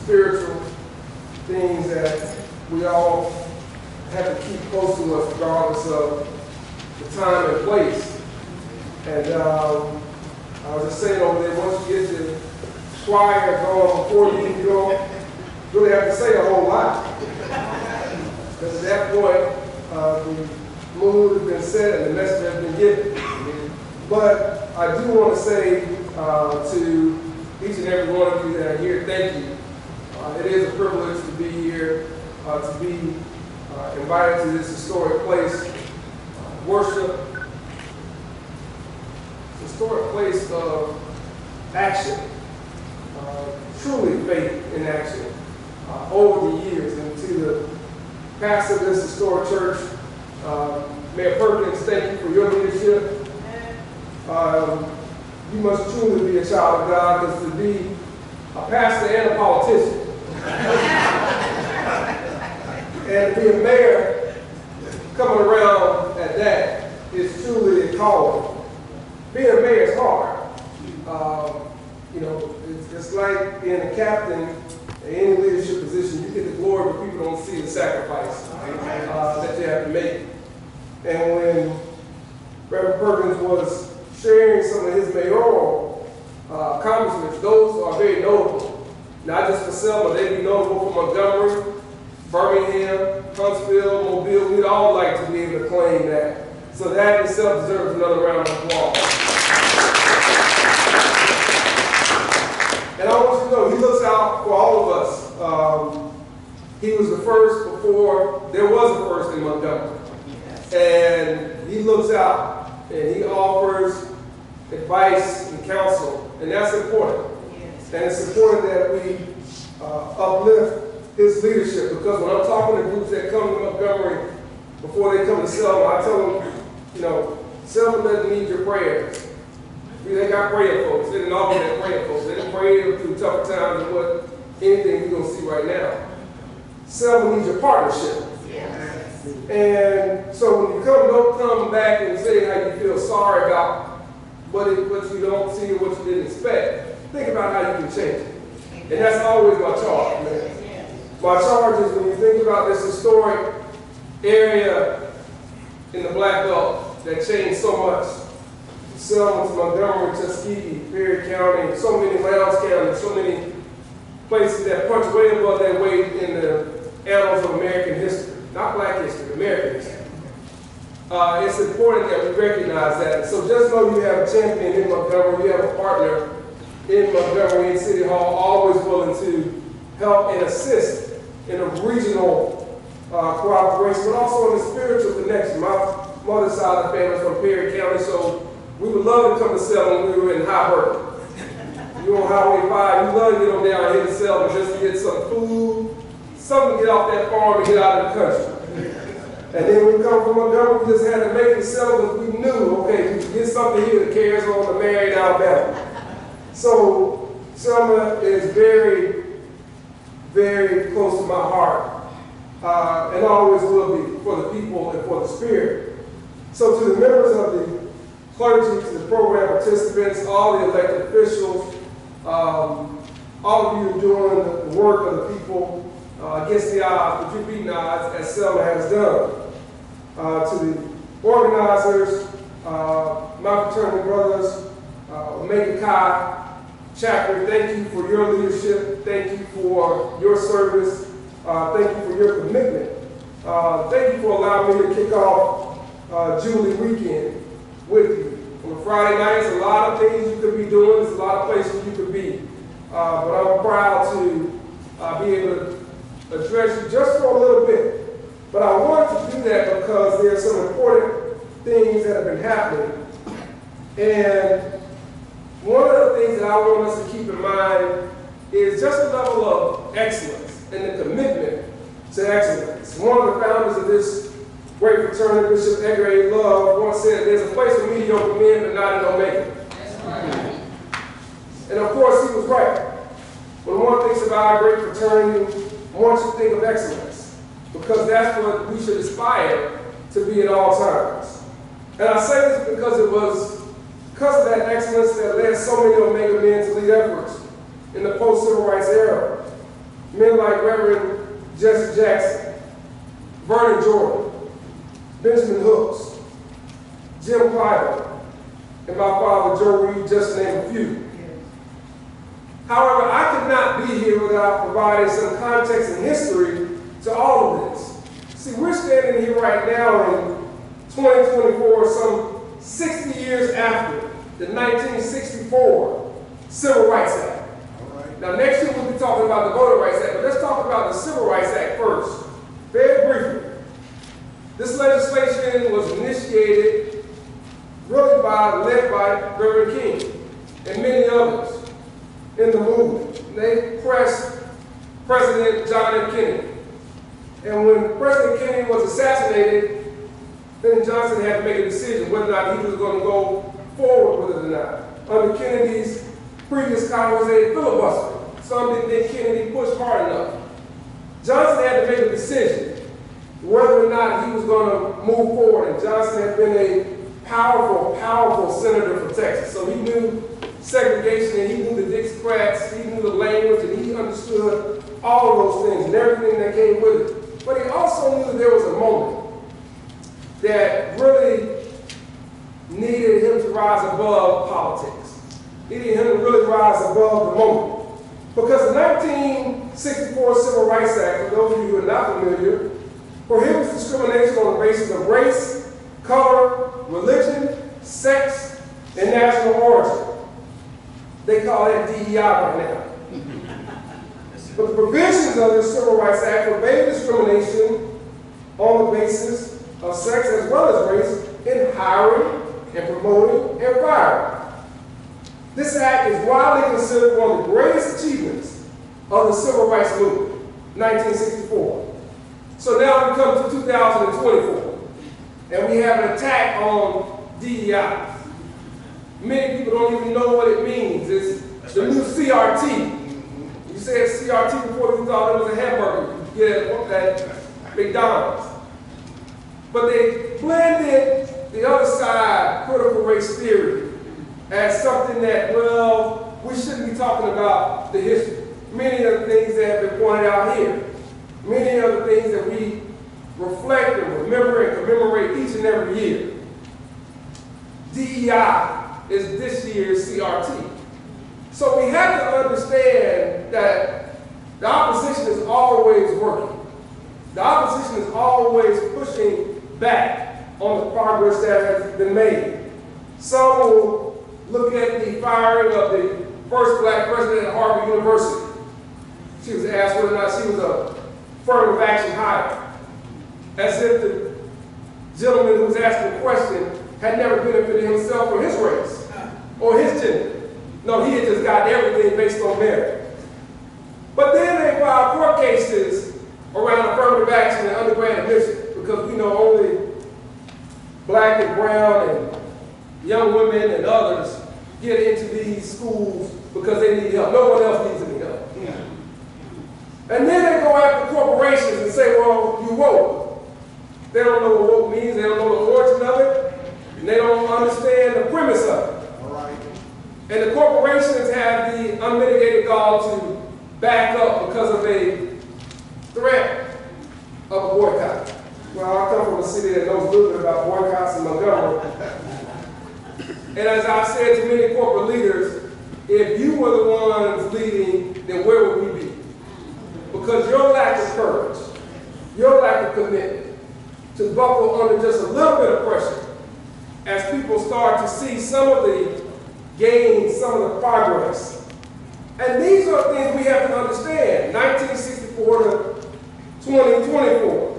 spiritual things that we all have to keep close to us regardless of the time and place. And I was just saying over there, once you get the choir going before you don't really have to say a whole lot. Because at that point, the mood has been set and the message has been given. But I do want to say to each and every one of you that are here, thank you. It is a privilege to be here, to be invited to this historic place, worship, historic place of action, truly faith in action over the years. And to the pastor of this historic church, Mayor Perkins, thank you for your leadership. You must truly be a child of God, because to be a pastor and a politician and to be a mayor coming around at that is truly a calling. Being a mayor is hard. You know, it's like being a captain in any leadership position. You get the glory, but people don't see the sacrifice that you have to make. And when Reverend Perkins was sharing some of his mayoral accomplishments, those are very notable. Not just for Selma, they'd be notable for Montgomery, Birmingham, Huntsville, Mobile. We'd all like to be able to claim that. So that in itself deserves another round of applause. And I want you to know, he looks out for all of us. He was the first before there was a first in Montgomery. And he looks out and he offers advice and counsel, and that's important. And it's important that we uplift his leadership, because when I'm talking to groups that come to Montgomery before they come to Selma, I tell them, you know, Selma doesn't need your prayers. They got praying folks. They didn't always have praying folks. They didn't pray through tougher times than what anything we're going to see right now. Selma needs your partnership. Yes. And so when you come, don't come back and say how you feel sorry about what you don't see or what you didn't expect. Think about how you can change it. And that's always my charge, man. My charge is when you think about this historic area in the Black Belt that changed so much. Selma to Montgomery, Tuskegee, Perry County, so many Lowndes counties, so many places that punch way above their weight in the annals of American history. Not Black history, American history. It's important that we recognize that. So just know you have a champion in Montgomery, you have a partner in Montgomery in City Hall, always willing to help and assist in a regional cooperation, but also in the spiritual connection. My mother's side of the family is from Perry County, so we would love to come to Selma when we were in High Burton. You're on Highway 5, you love to get on down here to Selma just to get some food, something to get off that farm and get out of the country. And then when we come from Montgomery, we just had to make it Selma because we knew, okay, we could get something here that carries on to Marion, Alabama. So Selma is very, very close to my heart, and always will be, for the people and for the spirit. So to the members of the clergy, to the program participants, all the elected officials, all of you are doing the work of the people against the odds, but you're beating odds, as Selma has done. To the organizers, my fraternity brothers, Omega Chi chapter, thank you for your leadership. Thank you for your service. Thank you for your commitment. Thank you for allowing me to kick off Jubilee weekend with you. On Friday nights, a lot of things you could be doing. There's a lot of places you could be. But I'm proud to be able to address you just for a little bit. But I wanted to do that because there are some important things that have been happening. And one of the things that I want us to keep in mind is just a level of excellence and the commitment to excellence. One of the founders of this great fraternity, Bishop Edgar A. Love, once said, there's a place for mediocre men, but not in Omega. That's right. And of course, he was right. When one thinks about our great fraternity, one should think of excellence, because that's what we should aspire to be at all times. And I say this because it was because of that excellence that led so many Omega men to lead efforts in the post-civil rights era. Men like Reverend Jesse Jackson, Vernon Jordan, Benjamin Hooks, Jim Clyde, and my father Joe Reed, just to name a few. However, I could not be here without providing some context and history to all of this. See, we're standing here right now in 2024, some 60 years after the 1964 Civil Rights Act. Now, next year we'll be talking about the Voting Rights Act, but let's talk about the Civil Rights Act first, very briefly. This legislation was initiated really led by Reverend King and many others in the movement. They pressed President John F. Kennedy. And when President Kennedy was assassinated, then Johnson had to make a decision whether or not he was going to go forward with it or not. Under Kennedy's previous Congress, they filibustered. Some didn't think Kennedy pushed hard enough. Johnson had to make a decision whether or not he was going to move forward. And Johnson had been a powerful, powerful senator for Texas. So he knew segregation, and he knew the Dixiecrats, he knew the language, and he understood all of those things and everything that came with it. But he also knew there was a moment that really needed him to rise above politics. He needed him to really rise above the moment. Because the 1964 Civil Rights Act, for those of you who are not familiar, prohibits discrimination on the basis of race, color, religion, sex, and national origin. They call that DEI right now. But the provisions of the Civil Rights Act forbade discrimination on the basis of sex as well as race in hiring and promoting and firing. This act is widely considered one of the greatest achievements of the Civil Rights Movement, 1964. So now we come to 2024, and we have an attack on DEI. Many people don't even know what it means. It's the new CRT. You said CRT before, we thought it was a hamburger you get at McDonald's. But they blended the other side, critical race theory, as something that, well, we shouldn't be talking about the history. Many of the things that have been pointed out here, many of the things that we reflect and remember and commemorate each and every year. DEI is this year's CRT. So we have to understand that the opposition is always working. The opposition is always pushing back on the progress that has been made. Some will look at the firing of the first black president at Harvard University. She was asked whether or not she was a affirmative action hire, as if the gentleman who was asking the question had never benefited himself or his race or his gender. No, he had just got everything based on merit. But then they filed court cases around affirmative action and undergrad admission, because we know only black and brown and young women and others get into these schools because they need help. No one else needs any help. And then they go after corporations and say, well, you woke. They don't know what woke means. They don't know the origin of it. And they don't understand the premise of it. All right. And the corporations have the unmitigated gall to back up because of a threat of a boycott. Well, I come from a city that knows a little bit about boycotts in Montgomery. And as I've said to many corporate leaders, if you were the ones leading, then where would we be? Because your lack of courage, your lack of commitment to buckle under just a little bit of pressure as people start to see some of the gains, some of the progress. And these are things we have to understand, 1964 to 2024.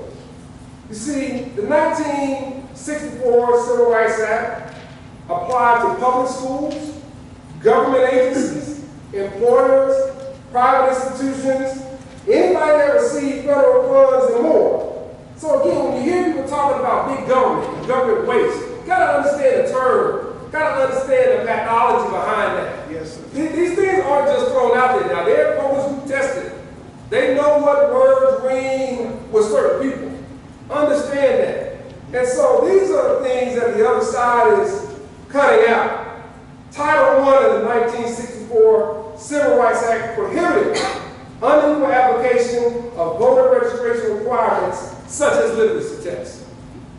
You see, the 1964 Civil Rights Act applied to public schools, government agencies, employers, private institutions, anybody that received federal funds and more. So again, when you hear people talking about big government and government waste, you gotta understand the term, gotta understand the pathology behind that. Yes, sir. These things aren't just thrown out there now. They're folks who tested. They know what words ring with certain people. Understand that. And so these are the things that the other side is cutting out. Title I of the 1964 Civil Rights Act prohibited unequal application requirements such as literacy tests.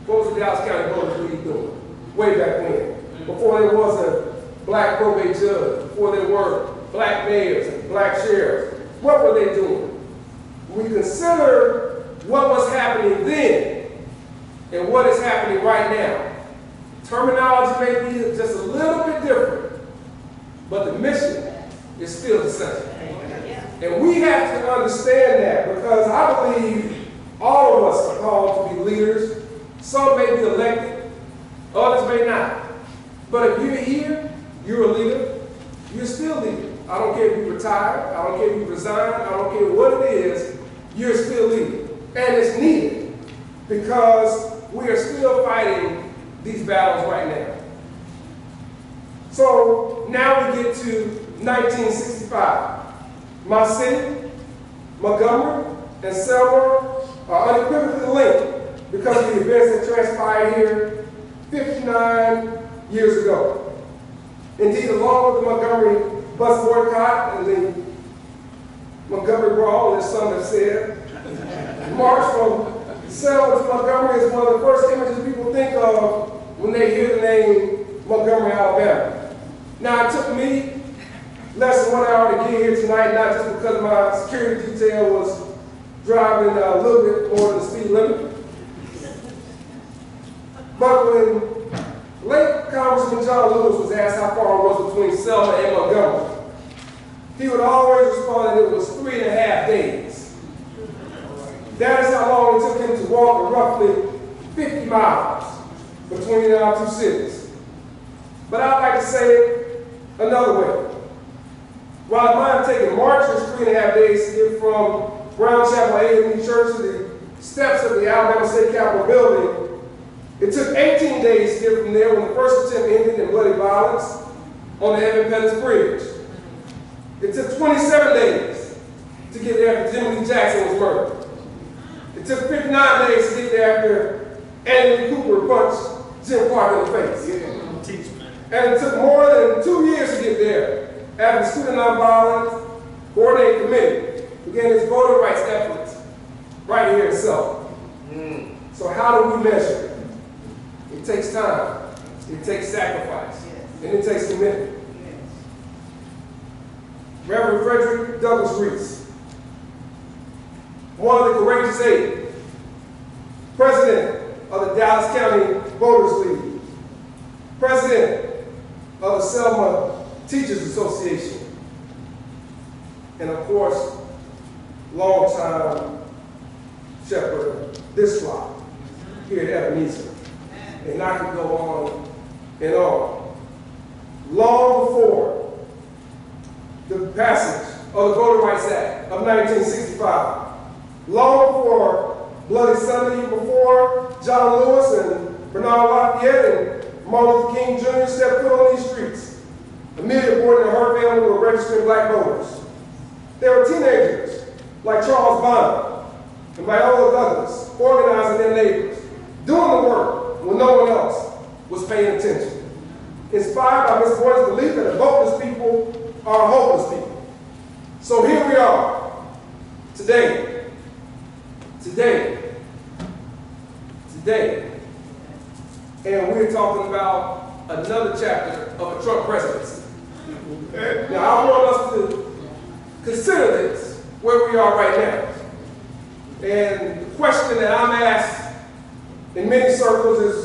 What was the Dallas County Voters League doing way back when? Before there was a black probate judge, before there were black mayors and black sheriffs. What were they doing? We consider what was happening then and what is happening right now. Terminology may be just a little bit different, but the mission is still the same. And we have to understand that, because I believe all of us are called to be leaders. Some may be elected, others may not. But if you're here, you're a leader, you're still leading. I don't care if you retire, I don't care if you resign, I don't care what it is, you're still leading. And it's needed, because we are still fighting these battles right now. So now we get to 1965. My city, Montgomery, and Selma are unequivocally linked because of the events that transpired here 59 years ago. Indeed, along with the Montgomery bus boycott and the Montgomery brawl, as some have said, march from Selma to Montgomery is one of the first images people think of when they hear the name Montgomery, Alabama. Now, it took me less than 1 hour to get here tonight, not just because my security detail was driving a little bit more than the speed limit. But when late Congressman John Lewis was asked how far it was between Selma and Montgomery, he would always respond that it was 3.5 days. That is how long it took him to walk roughly 50 miles between our two cities. But I'd like to say it another way. While it might have taken marchers 3.5 days to get from Brown Chapel AME Church to the steps of the Alabama State Capitol building, it took 18 days to get from there when the first attempt ended in bloody violence on the Evan Pettus Bridge. It took 27 days to get there after Jimmy Lee Jackson was murdered. It took 59 days to get there after Anthony Cooper punched Jim Clark in the face. And it took more than 2 years to get there after the Student Nonviolent Coordinating Committee began its voter rights efforts right here in Selma. So how do we measure it? It takes time, it takes sacrifice, and it takes commitment. Reverend Frederick Douglass Reese, one of the courageous 8, president of the Dallas County Voters League, president of the Selma Teachers Association, and of course, longtime shepherd of this flock here at Ebenezer. And I could go on and on. Long before the passage of the Voter Rights Act of 1965, long before Bloody Sunday, before John Lewis and Bernard Lafayette and Martin Luther King Jr. stepped foot on these streets, Amelia Gordon and her family were registering black voters. There were teenagers like Charles Bonner and Viola Douglas organizing their neighbors, doing the work when no one else was paying attention. Inspired by Ms. Gordon's belief that the voteless people are hopeless people. So here we are, today, and we're talking about another chapter of a Trump presidency. Now, I want us to consider this where we are right now. And the question that I'm asked in many circles is,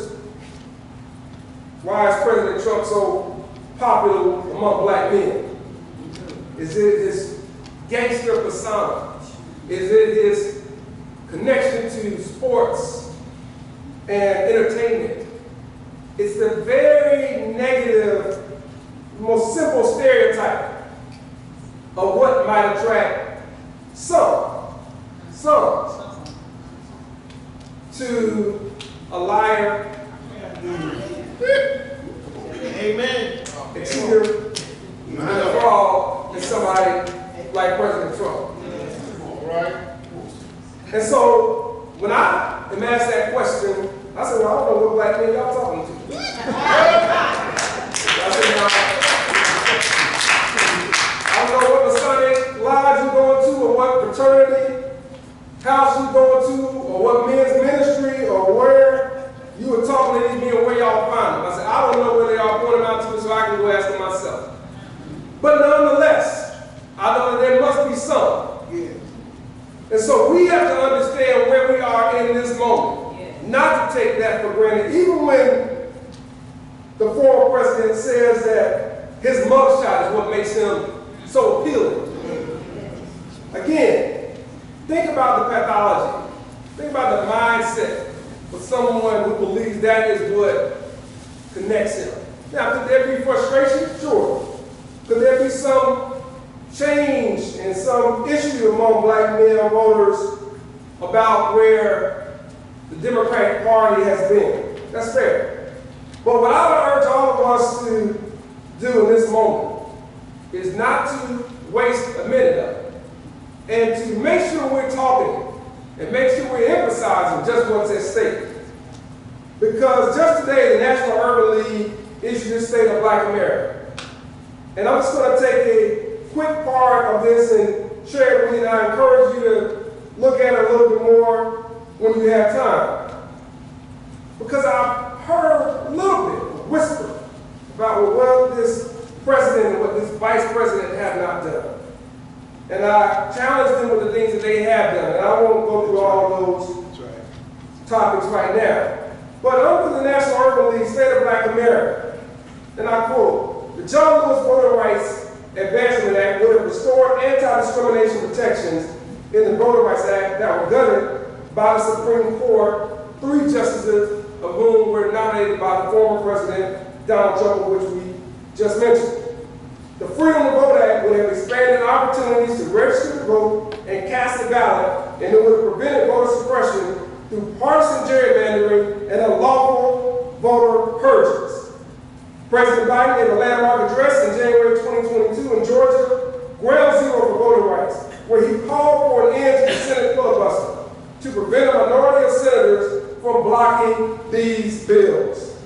why is President Trump so popular among black men? Is it his gangster persona? Is it his connection to sports and entertainment? It's the very negative, most simple stereotype of what might attract some to a liar, amen, a cheater, and a fraud is somebody like President Trump. All right. And so when I am asked that question, I said, well, I don't know what black men y'all talking to. I don't know what Masonic lodge you're going to or what fraternity, house you going to, or what men's ministry, or where you were talking to these men, where y'all find them. I said, I don't know where they are, point them out to me so I can go ask them myself. But nonetheless, I know that there must be some. Yeah. And so we have to understand where we are in this moment. Yeah. Not to take that for granted. Even when the former president says that his mugshot is what makes him so appealing. Again, think about the pathology. Think about the mindset of someone who believes that is what connects him. Now, could there be frustration? Sure. Could there be some change and some issue among black male voters about where the Democratic Party has been? That's fair. But what I would urge all of us to do in this moment is not to waste a minute of it, and to make sure we're talking and make sure we're emphasizing just what's at stake. Because just today, the National Urban League issued this State of Black America. And I'm just going to take a quick part of this and share it with you, and I encourage you to look at it a little bit more when you have time. Because I've heard a little bit of whisper about what this president and what this vice president have not done. And I challenge them with the things that they have done. And I won't go through all those topics right now. But under the National Urban League State of Black America, and I quote, the John Lewis Voting Rights Advancement Act would have restored anti-discrimination protections in the Voting Rights Act that were governed by the Supreme Court, 3 justices of whom were nominated by the former President Donald Trump, which we just mentioned. The Freedom to Vote Act would have expanded opportunities to register to vote and cast a ballot, and it would have prevented voter suppression through partisan gerrymandering and unlawful voter purges. President Biden, in a landmark address in January 2022 in Georgia, ground zero for voting rights, where he called for an end to the Senate filibuster to prevent a minority of senators from blocking these bills.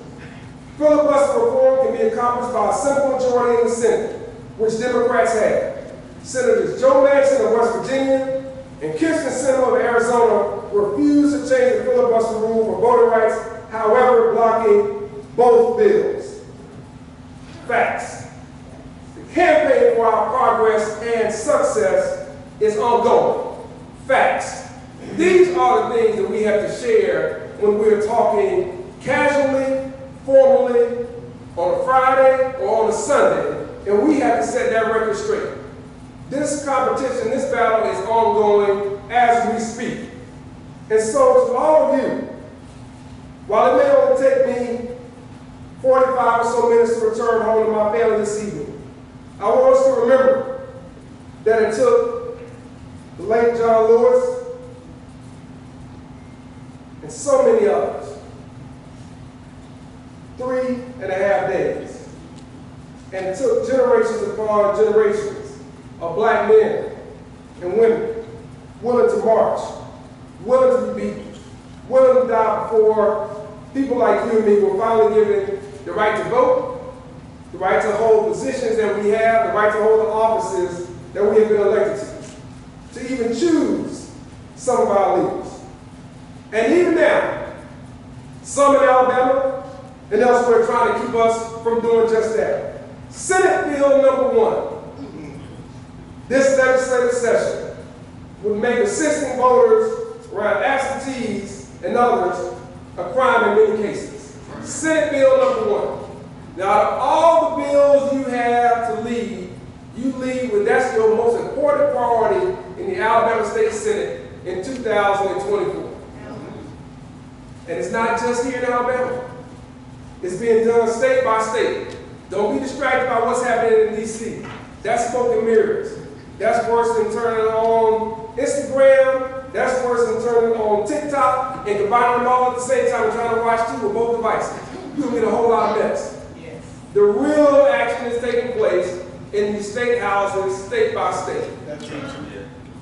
Filibuster reform can be accomplished by a simple majority in the Senate, which Democrats have. Senators Joe Manchin of West Virginia and Kirsten Sinema of Arizona refused to change the filibuster rule for voting rights, however, blocking both bills. Facts. The campaign for our progress and success is ongoing. Facts. These are the things that we have to share when we're talking casually, formally, on a Friday or on a Sunday, and we have to set that record straight. This competition, this battle is ongoing as we speak. And so to all of you, while it may only take me 45 or so minutes to return home to my family this evening, I want us to remember that it took the late John Lewis and so many others 3.5 days. And it took generations upon generations of black men and women willing to march, willing to be beaten, willing to die before people like you and me were finally given the right to vote, the right to hold positions that we have, the right to hold the offices that we have been elected to even choose some of our leaders. And even now, some in Alabama and elsewhere trying to keep us from doing just that. Senate Bill number 1, this legislative session, would make assisting voters around absentees and others a crime in many cases. Senate Bill number 1. Now, out of all the bills you have to lead, you lead with that's your most important priority in the Alabama State Senate in 2024. And it's not just here in Alabama. It's being done state by state. Don't be distracted by what's happening in D.C. That's smoke and mirrors. That's worse than turning on Instagram. That's worse than turning on TikTok and combining them all at the same time and trying to watch 2 with both devices. You'll get a whole lot of mess. Yes. The real action is taking place in these state houses, state by state. That's right.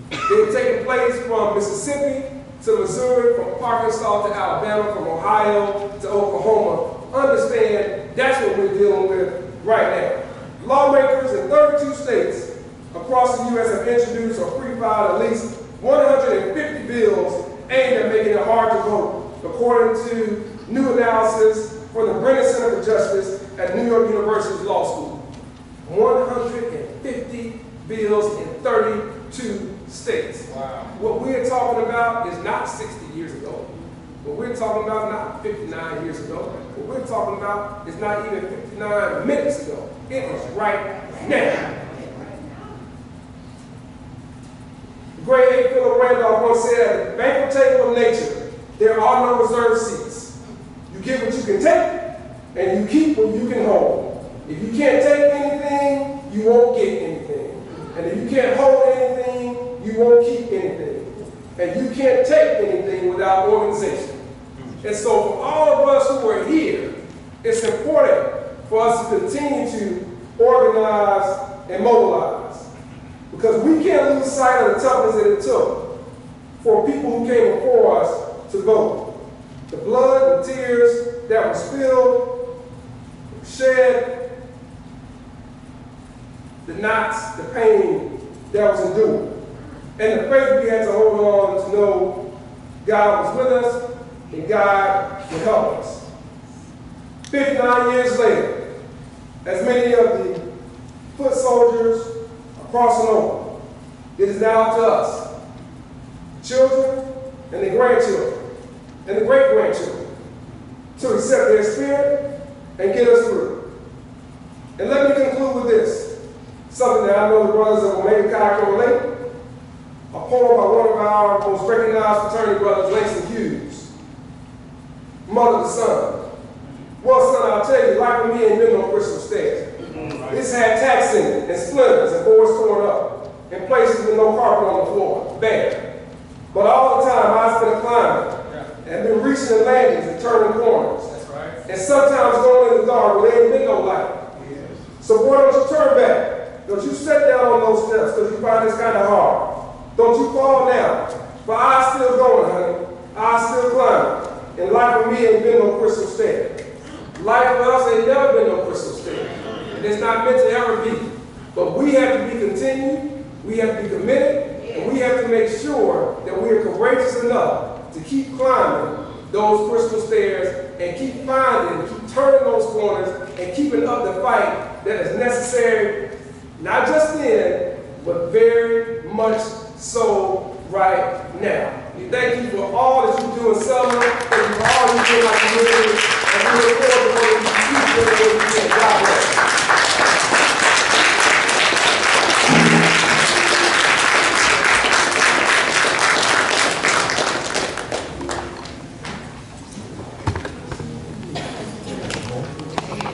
They're taking place from Mississippi to Missouri, from Arkansas to Alabama, from Ohio to Oklahoma. Understand that's what we're dealing with right now. Lawmakers in 32 states across the U.S. have introduced or pre-filed at least 150 bills aimed at making it hard to vote, according to new analysis from the Brennan Center for Justice at New York University's Law School. 150 bills in 32 states. Wow. What we're talking about is not 60 years ago. What we're talking about is not 59 years ago. What we're talking about is not even 59 minutes ago. It is right now. The great A. Philip Randolph once said, at the banquet table of nature, there are no reserved seats. You get what you can take, and you keep what you can hold. If you can't take anything, you won't get anything. And if you can't hold anything, you won't keep anything. And you can't take anything without organization. And so for all of us who are here, it's important for us to continue to organize and mobilize. Because we can't lose sight of the toughness that it took for people who came before us to vote. The blood, the tears that were spilled, shed, the knots, the pain that was endured. And the faith we had to hold on to know God was with us and God would help us. 59 years later, as many of the foot soldiers are crossing over, it is now up to us, children and the grandchildren and the great-grandchildren, to accept their spirit and get us through. And let me conclude with this, something that I know the brothers of Omega Chi can relate. A poem by one of our most recognized fraternity brothers, Langston Hughes, Mother to Son. Well, son, I'll tell you, life with me ain't been no crystal stair. It's had tacks in it, and splinters, and boards torn up, and places with no carpet on the floor, bare. But all the time, I've been climbing, and been reaching the landings and turning corners. That's right. And sometimes going in the dark where there ain't been no light. Yes. So boy, don't you turn back. Don't you sit down on those steps because you find this kind of hard. Don't you fall down. For I'm still going, honey. I'm still climbing. And life for me ain't been no crystal stair. Life for us ain't never been no crystal stair. And it's not meant to ever be. But we have to be continued, we have to be committed, and we have to make sure that we are courageous enough to keep climbing those crystal stairs and keep finding, keep turning those corners, and keeping up the fight that is necessary, not just then, but very much so right now. We thank you for all that you do in Selma. Thank you for all you do in our community.